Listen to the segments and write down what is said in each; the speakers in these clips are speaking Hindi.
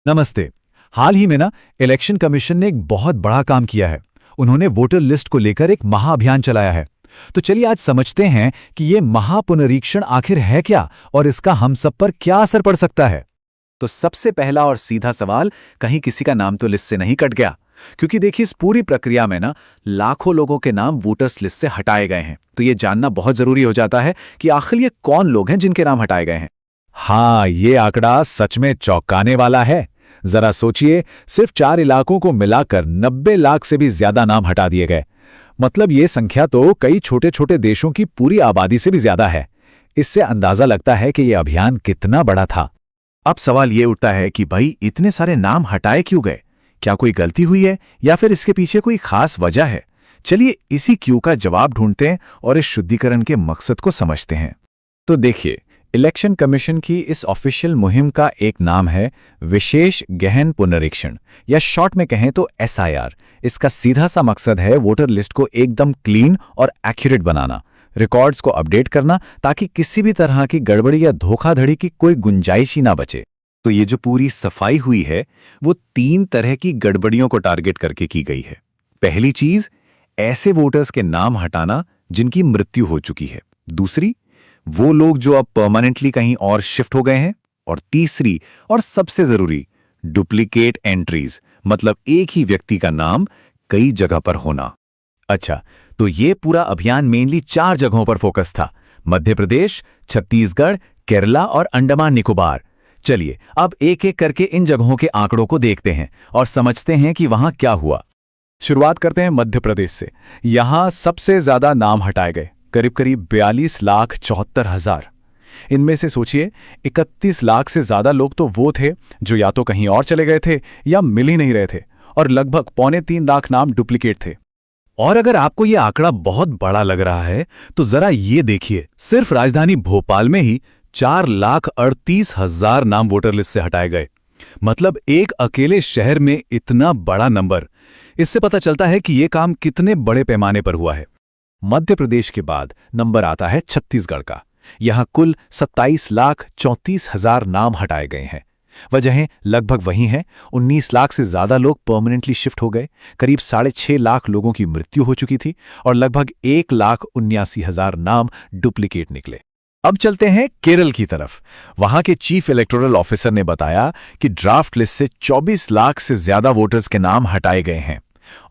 नमस्ते। हाल ही में इलेक्शन कमीशन ने एक बहुत बड़ा काम किया है। उन्होंने वोटर लिस्ट को लेकर एक महाअभियान चलाया है। तो चलिए आज समझते हैं कि ये महापुनरीक्षण आखिर है क्या और इसका हम सब पर क्या असर पड़ सकता है। तो सबसे पहला और सीधा सवाल, कहीं किसी का नाम तो लिस्ट से नहीं कट गया? क्योंकि देखिए, इस पूरी प्रक्रिया में लाखों लोगों के नाम वोटर्स लिस्ट से हटाए गए हैं। तो ये जानना बहुत जरूरी हो जाता है कि आखिर ये कौन लोग हैं जिनके नाम हटाए गए हैं। हाँ, ये आंकड़ा सच में चौंकाने वाला है। जरा सोचिए, सिर्फ 4 इलाकों को मिलाकर 90 लाख से भी ज्यादा नाम हटा दिए गए। मतलब ये संख्या तो कई छोटे छोटे देशों की पूरी आबादी से भी ज्यादा है। इससे अंदाजा लगता है कि यह अभियान कितना बड़ा था। अब सवाल ये उठता है कि भाई, इतने सारे नाम हटाए क्यों गए? क्या कोई गलती हुई है या फिर इसके पीछे कोई खास वजह है? चलिए इसी क्यों का जवाब ढूंढते हैं और इस शुद्धिकरण के मकसद को समझते हैं। तो देखिए, इलेक्शन कमीशन की इस ऑफिशियल मुहिम का एक नाम है विशेष गहन पुनरीक्षण, या शॉर्ट में कहें तो SIR। इसका सीधा सा मकसद है वोटर लिस्ट को एकदम क्लीन और एक्यूरेट बनाना, रिकॉर्ड्स को अपडेट करना, ताकि किसी भी तरह की गड़बड़ी या धोखाधड़ी की कोई गुंजाइश ही ना बचे। तो ये जो पूरी सफाई हुई है, वो 3 तरह की गड़बड़ियों को टारगेट करके की गई है। पहली चीज, ऐसे वोटर्स के नाम हटाना जिनकी मृत्यु हो चुकी है। दूसरी, वो लोग जो अब परमानेंटली कहीं और शिफ्ट हो गए हैं। और तीसरी और सबसे जरूरी, डुप्लीकेट एंट्रीज, मतलब एक ही व्यक्ति का नाम कई जगह पर होना। अच्छा, तो ये पूरा अभियान मेनली 4 जगहों पर फोकस था: मध्य प्रदेश, छत्तीसगढ़, केरला और अंडमान निकोबार। चलिए अब एक एक करके इन जगहों के आंकड़ों को देखते हैं और समझते हैं कि वहां क्या हुआ। शुरुआत करते हैं मध्य प्रदेश से। यहां सबसे ज्यादा नाम हटाए गए, करीब 42,74,000। इनमें से सोचिए 31 लाख से ज्यादा लोग तो वो थे जो या तो कहीं और चले गए थे या मिल ही नहीं रहे थे, और लगभग 2.25 लाख नाम डुप्लीकेट थे। और अगर आपको ये आंकड़ा बहुत बड़ा लग रहा है तो जरा ये देखिए, सिर्फ राजधानी भोपाल में ही 4,38,000 नाम वोटर लिस्ट से हटाए गए। मतलब एक अकेले शहर में इतना बड़ा नंबर। इससे पता चलता है कि ये काम कितने बड़े पैमाने पर हुआ है। मध्य प्रदेश के बाद नंबर आता है छत्तीसगढ़ का। यहां कुल 27,34,000 नाम हटाए गए हैं। वजहें लगभग वही हैं। 19 लाख से ज्यादा लोग परमानेंटली शिफ्ट हो गए, करीब 6.5 लाख लोगों की मृत्यु हो चुकी थी और लगभग 1,79,000 नाम डुप्लीकेट निकले। अब चलते हैं केरल की तरफ। वहां के चीफ इलेक्टोरल ऑफिसर ने बताया कि ड्राफ्ट लिस्ट से 24 लाख से ज्यादा वोटर्स के नाम हटाए गए हैं।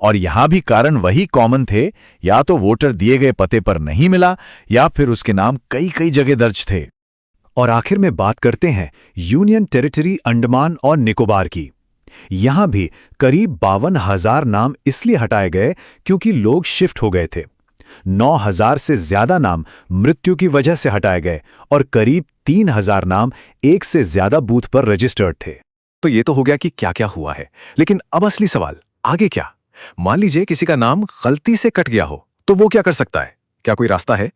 और यहां भी कारण वही कॉमन थे, या तो वोटर दिए गए पते पर नहीं मिला या फिर उसके नाम कई जगह दर्ज थे। और आखिर में बात करते हैं यूनियन टेरिटरी अंडमान और निकोबार की। यहां भी करीब 52,000 नाम इसलिए हटाए गए क्योंकि लोग शिफ्ट हो गए थे। 9,000 से ज्यादा नाम मृत्यु की वजह से हटाए गए और करीब 3,000 नाम एक से ज्यादा बूथ पर रजिस्टर्ड थे। तो ये तो हो गया कि क्या क्या हुआ है, लेकिन अब असली सवाल, आगे क्या? मान लीजिए किसी का नाम गलती से कट गया हो, तो वो क्या कर सकता है? क्या कोई रास्ता है?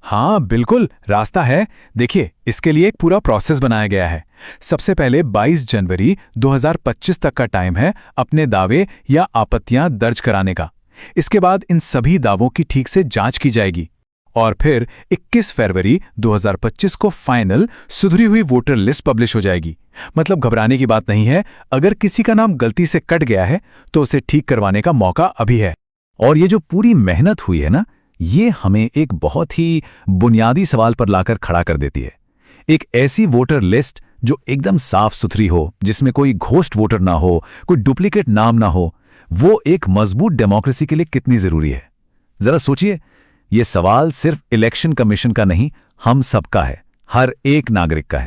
हाँ बिल्कुल, रास्ता है। देखिए, इसके लिए एक पूरा प्रोसेस बनाया गया है। सबसे पहले 22 जनवरी 2025 तक का टाइम है अपने दावे या आपत्तियां दर्ज कराने का। इसके बाद इन सभी दावों की ठीक से जांच की जाएगी और फिर 21 फरवरी 2025 को फाइनल सुधरी हुई वोटर लिस्ट पब्लिश हो जाएगी। मतलब घबराने की बात नहीं है। अगर किसी का नाम गलती से कट गया है तो उसे ठीक करवाने का मौका अभी है। और ये जो पूरी मेहनत हुई है ये हमें एक बहुत ही बुनियादी सवाल पर लाकर खड़ा कर देती है। एक ऐसी वोटर लिस्ट जो एकदम साफ सुथरी हो, जिसमें कोई घोस्ट वोटर ना हो, कोई डुप्लीकेट नाम ना हो, वो एक मजबूत डेमोक्रेसी के लिए कितनी जरूरी है। जरा सोचिए, ये सवाल सिर्फ इलेक्शन कमीशन का नहीं, हम सबका है, हर एक नागरिक का है।